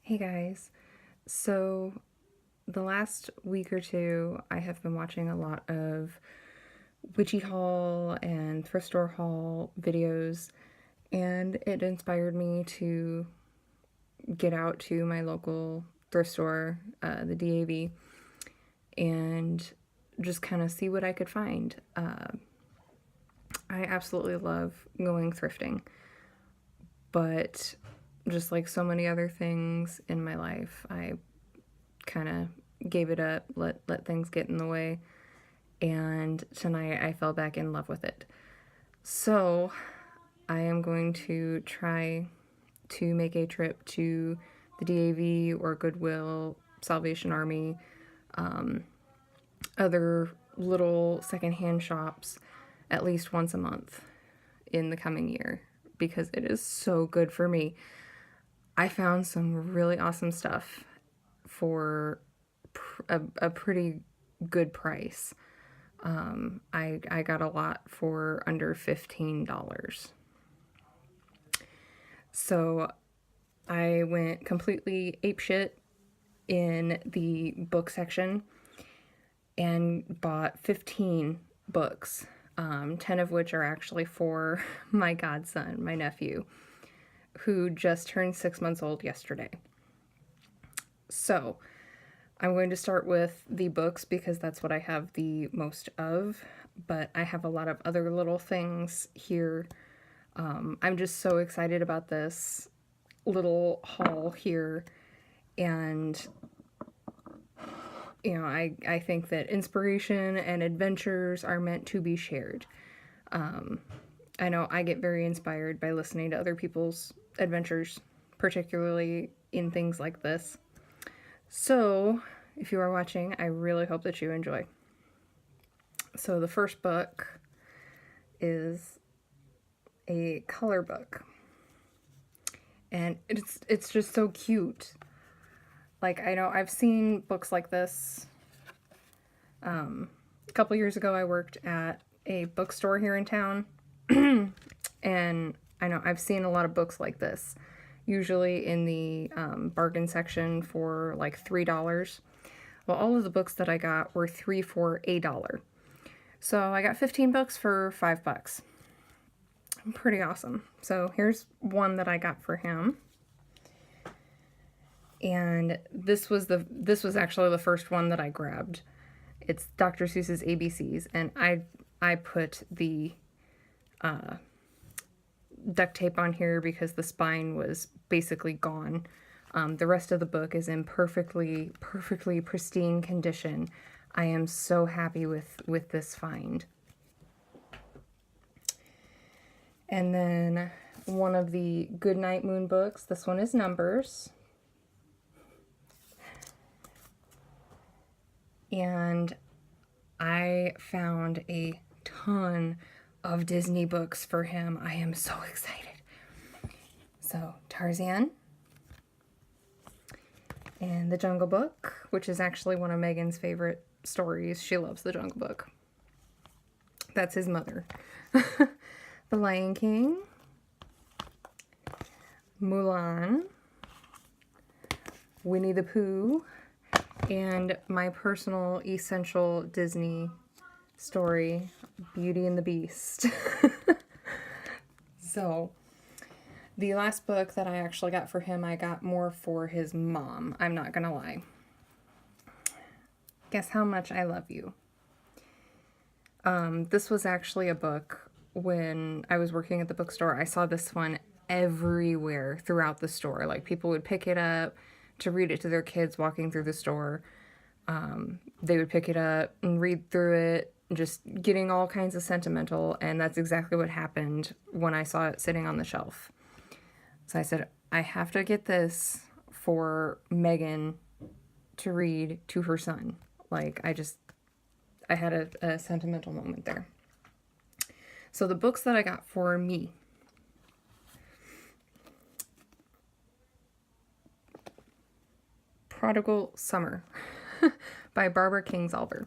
Hey guys, so the last week or two I have been watching a lot of Witchy haul and thrift store haul videos, and it inspired me to get out to my local thrift store, the DAV, and just kind of see what I could find. I absolutely love going thrifting, but just like so many other things in my life, I kind of gave it up, let things get in the way, and tonight I fell back in love with it. So I am going to try to make a trip to the DAV or Goodwill, Salvation Army, other little secondhand shops at least once a month in the coming year because it is so good for me. I found some really awesome stuff for a pretty good price. I got a lot for under $15. So I went completely apeshit in the book section and bought 15 books, 10 of which are actually for my godson, my nephew, who just turned 6 months old yesterday. So I'm going to start with the books because that's what I have the most of, but I have a lot of other little things here. I'm just so excited about this little haul here, and I think that inspiration and adventures are meant to be shared. I know I get very inspired by listening to other people's adventures, particularly in things like this. So, if you are watching, I really hope that you enjoy. So the first book is a color book. And it's just so cute. Like, I know I've seen books like this. A couple years ago I worked at a bookstore here in town. And I know I've seen a lot of books like this, usually in the bargain section for like $3. Well, all of the books that I got were 3 for $1. So I got 15 books for $5. Pretty awesome. So here's one that I got for him. And this was actually the first one that I grabbed. It's Dr. Seuss's ABCs, and I put the duct tape on here because the spine was basically gone. The rest of the book is in perfectly pristine condition. I am so happy with this find. And then one of the Goodnight Moon books. This one is Numbers. And I found a ton of Disney books for him. I am so excited. So, Tarzan and The Jungle Book, which is actually one of Megan's favorite stories. She loves The Jungle Book. That's his mother. The Lion King, Mulan, Winnie the Pooh, and my personal essential Disney story, Beauty and the Beast. So, the last book that I actually got for him, I got more for his mom. I'm not gonna lie. Guess How Much I Love You. This was actually a book when I was working at the bookstore. I saw this one everywhere throughout the store. Like, people would pick it up to read it to their kids walking through the store. They would pick it up and read through it, just getting all kinds of sentimental, and that's exactly what happened when I saw it sitting on the shelf. So I said, I have to get this for Megan to read to her son. Like, I had a sentimental moment there. So the books that I got for me. Prodigal Summer by Barbara Kingsolver.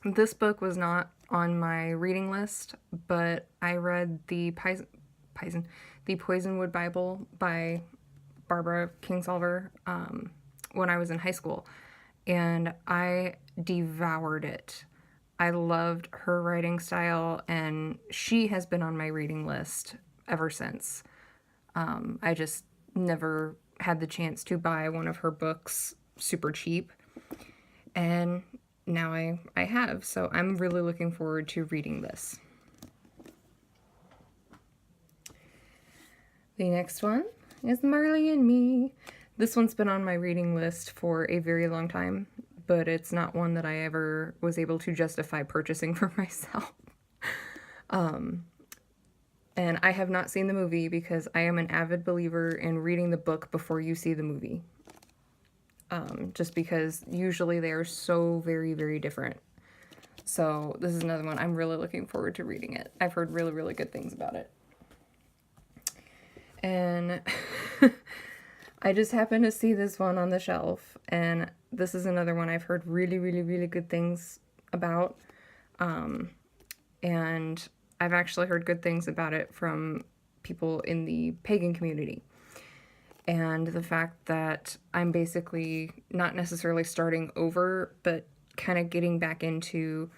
This book was not on my reading list, but I read the Poisonwood Bible by Barbara Kingsolver when I was in high school, and I devoured it. I loved her writing style, and she has been on my reading list ever since. I just never had the chance to buy one of her books super cheap, and now I have, so I'm really looking forward to reading this. The next one is Marley and Me. This one's been on my reading list for a very long time, but it's not one that I ever was able to justify purchasing for myself. And I have not seen the movie because I am an avid believer in reading the book before you see the movie. Just because usually they are so very, very different. So this is another one. I'm really looking forward to reading it. I've heard really, really good things about it. And I just happened to see this one on the shelf, and this is another one I've heard really, really, really good things about. And I've actually heard good things about it from people in the pagan community. And the fact that I'm basically not necessarily starting over, but kind of getting back into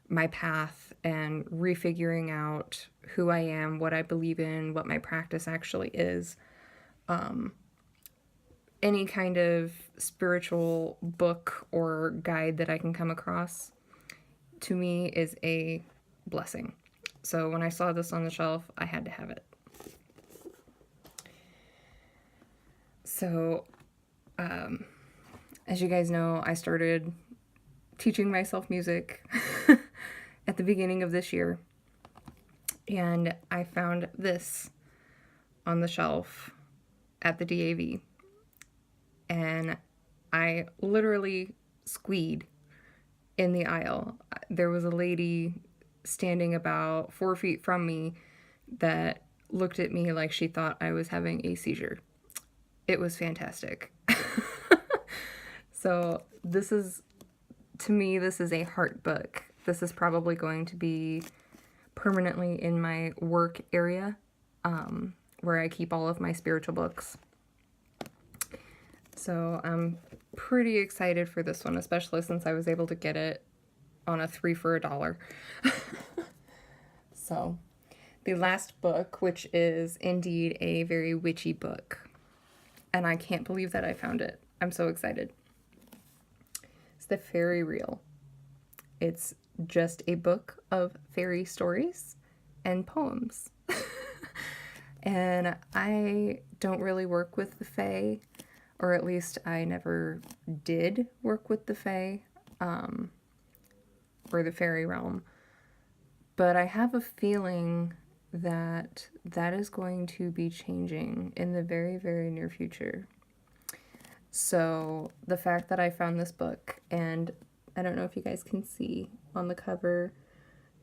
my path and refiguring out who I am, what I believe in, what my practice actually is. Any kind of spiritual book or guide that I can come across, to me, is a blessing. So when I saw this on the shelf, I had to have it. So, as you guys know, I started teaching myself music at the beginning of this year. And I found this on the shelf at the DAV. And I literally squeed in the aisle. There was a lady standing about 4 feet from me that looked at me like she thought I was having a seizure. It was fantastic. So this is, to me, this is a heart book. This is probably going to be permanently in my work area, where I keep all of my spiritual books. So I'm pretty excited for this one, especially since I was able to get it on a 3 for $1. So the last book, which is indeed a very witchy book, and I can't believe that I found it. I'm so excited. It's The Fairy Reel. It's just a book of fairy stories and poems. And I don't really work with the fae, or at least I never did work with the fae, or the fairy realm. But I have a feeling that that is going to be changing in the very, very near future. So the fact that I found this book, and I don't know if you guys can see on the cover,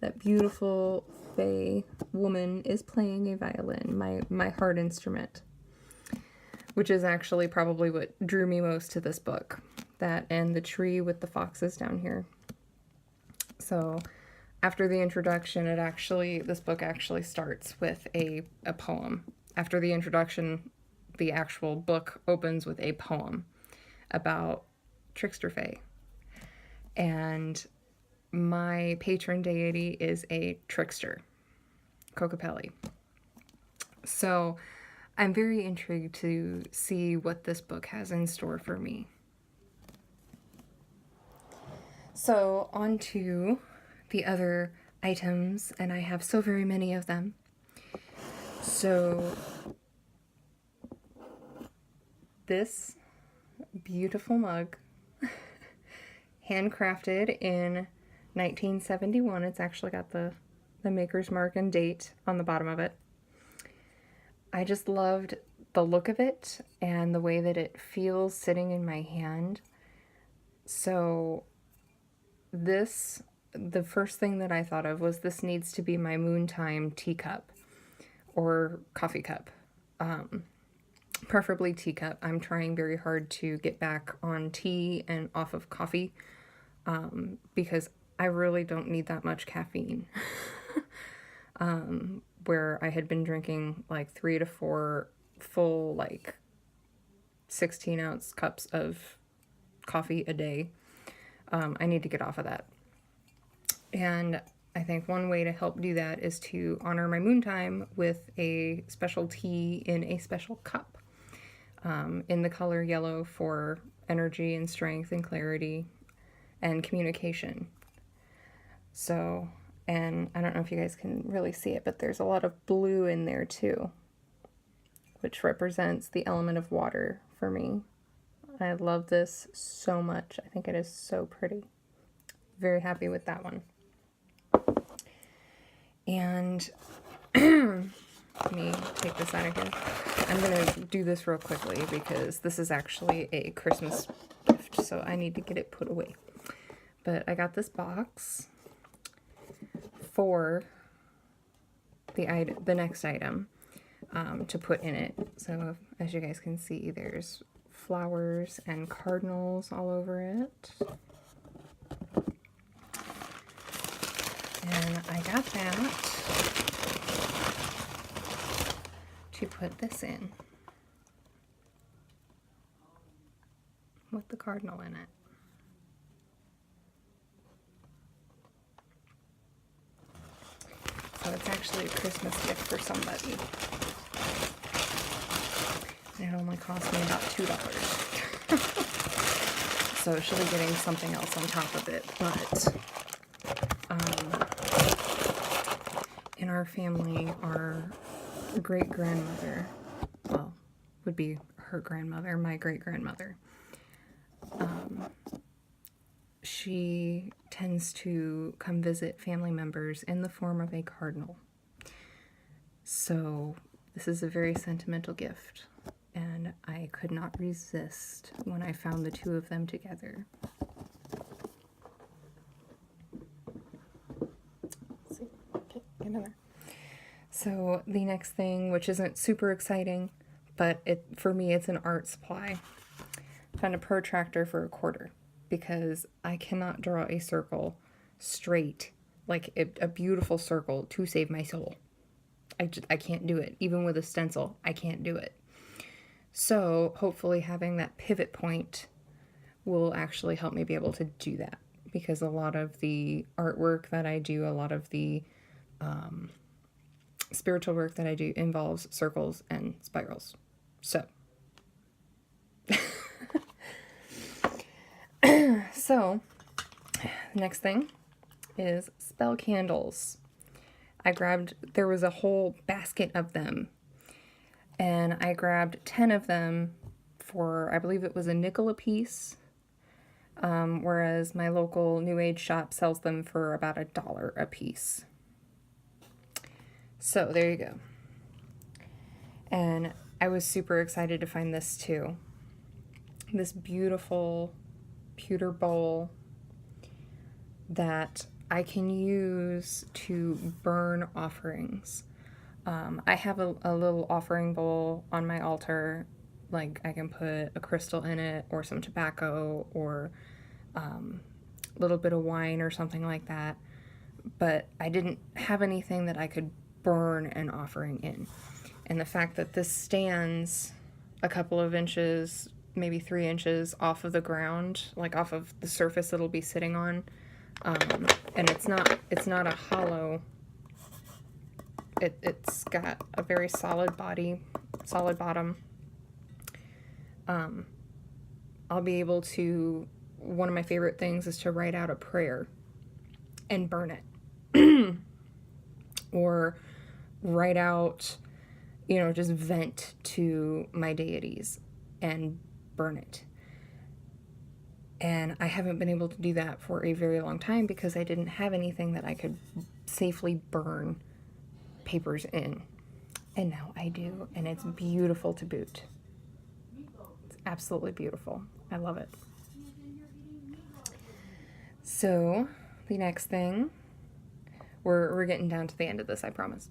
that beautiful fae woman is playing a violin, my heart instrument, which is actually probably what drew me most to this book. That and the tree with the foxes down here. So after the introduction, this book actually starts with a poem. After the introduction, the actual book opens with a poem about trickster fae. And my patron deity is a trickster, Kokopelli. So I'm very intrigued to see what this book has in store for me. So on to the other items, and I have so very many of them. So this beautiful mug, handcrafted in 1971. It's actually got the maker's mark and date on the bottom of it. I just loved the look of it and the way that it feels sitting in my hand. So the first thing that I thought of was this needs to be my Moontime teacup or coffee cup. Preferably teacup. I'm trying very hard to get back on tea and off of coffee, because I really don't need that much caffeine. Where I had been drinking like 3 to 4 full, like, 16-ounce cups of coffee a day. I need to get off of that. And I think one way to help do that is to honor my moon time with a special tea in a special cup, in the color yellow for energy and strength and clarity and communication. So, and I don't know if you guys can really see it, but there's a lot of blue in there too, which represents the element of water for me. I love this so much. I think it is so pretty. Very happy with that one. And let me take this out of here. I'm going to do this real quickly because this is actually a Christmas gift, so I need to get it put away. But I got this box for the next item to put in it. So as you guys can see, there's flowers and cardinals all over it. And I got that to put this in with the cardinal in it. So it's actually a Christmas gift for somebody. And it only cost me about $2. So she'll be getting something else on top of it. But in our family, our great-grandmother, well, would be her grandmother, my great-grandmother, she tends to come visit family members in the form of a cardinal. So this is a very sentimental gift, and I could not resist when I found the two of them together. Let's see. Okay, get in there. So the next thing, which isn't super exciting, but for me it's an art supply. I found a protractor for $1 because I cannot draw a circle straight, like a beautiful circle, to save my soul. I can't do it. Even with a stencil, I can't do it. So hopefully having that pivot point will actually help me be able to do that, because a lot of the artwork that I do, a lot of the spiritual work that I do involves circles and spirals. So so the next thing is spell candles. There was a whole basket of them, and I grabbed 10 of them for, I believe it was $0.05 a piece, whereas my local New Age shop sells them for about $1 a piece. So there you go. And I was super excited to find this too. This beautiful pewter bowl that I can use to burn offerings. I have a little offering bowl on my altar. Like, I can put a crystal in it, or some tobacco, or a little bit of wine or something like that. But I didn't have anything that I could burn an offering in. And the fact that this stands a couple of inches, maybe 3 inches off of the ground, like off of the surface it'll be sitting on, and it's not a hollow. It's got a very solid bottom. I'll be able to, one of my favorite things is to write out a prayer and burn it. Or write out, just vent to my deities and burn it. And I haven't been able to do that for a very long time because I didn't have anything that I could safely burn papers in. And now I do, and it's beautiful to boot. It's absolutely beautiful. I love it. So the next thing, we're getting down to the end of this, I promise.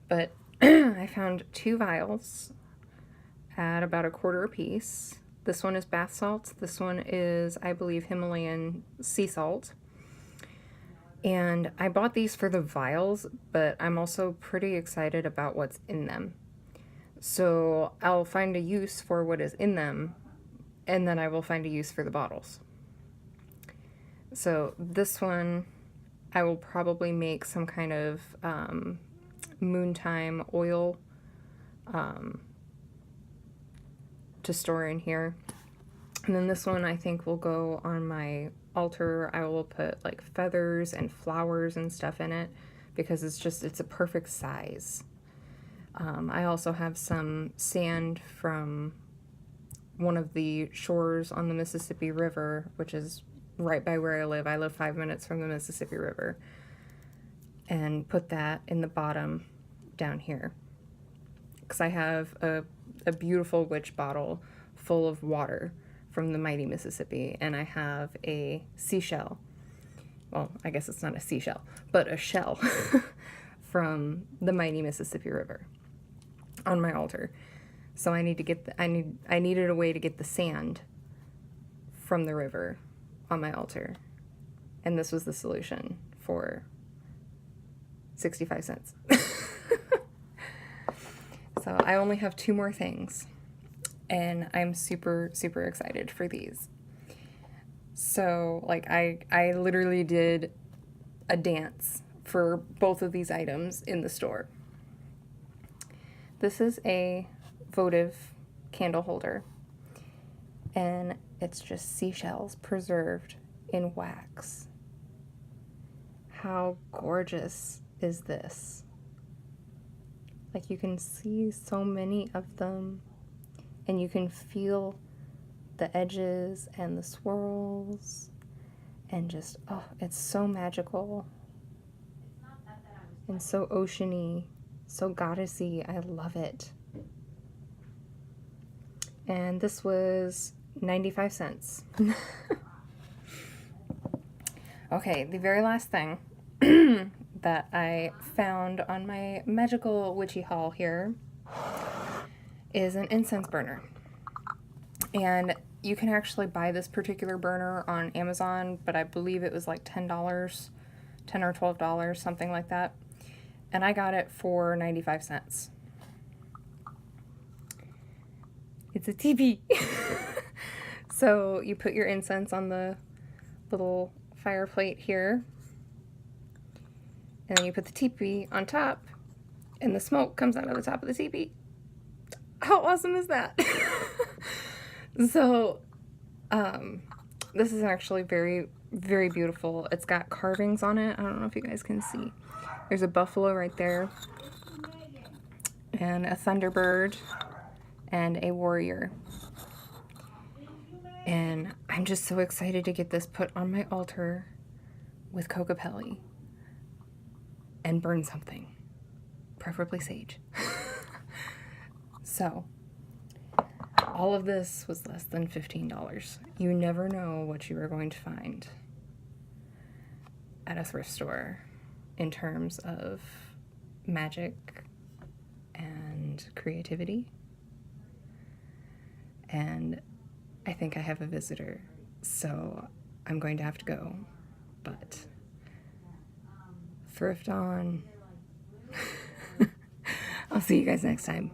But I found 2 vials at about $0.25 a piece. This one is bath salts. This one is, I believe, Himalayan sea salt. And I bought these for the vials, but I'm also pretty excited about what's in them. So I'll find a use for what is in them, and then I will find a use for the bottles. So this one, I will probably make some kind of moontime oil to store in here. And then this one I think will go on my altar. I will put like feathers and flowers and stuff in it because it's a perfect size. I also have some sand from one of the shores on the Mississippi River, which is right by where I live. I live 5 minutes from the Mississippi River. And put that in the bottom down here. Because I have a beautiful witch bottle full of water from the mighty Mississippi. And I have a seashell. Well, I guess it's not a seashell, but a shell from the mighty Mississippi River on my altar. So I need to get I needed a way to get the sand from the river on my altar. And this was the solution for 65 cents. So I only have 2 more things, and I'm super, super excited for these. So like I literally did a dance for both of these items in the store. This is a votive candle holder, and it's just seashells preserved in wax. How gorgeous is this? Like, you can see so many of them, and you can feel the edges and the swirls, and just, oh, it's so magical and so oceany, so goddessy. I love it. And this was 95 cents. Okay, the very last thing that I found on my magical witchy haul here is an incense burner. And you can actually buy this particular burner on Amazon, but I believe it was like $10, $10 or $12, something like that. And I got it for 95 cents. It's a teepee. So you put your incense on the little fire plate here, and then you put the teepee on top, and the smoke comes out of the top of the teepee. How awesome is that? So this is actually very, very beautiful. It's got carvings on it. I don't know if you guys can see. There's a buffalo right there, and a thunderbird, and a warrior. And I'm just so excited to get this put on my altar with Kokopelli and burn something, preferably sage. So all of this was less than $15. You never know what you are going to find at a thrift store in terms of magic and creativity. And I think I have a visitor, so I'm going to have to go, but thrift on. I'll see you guys next time.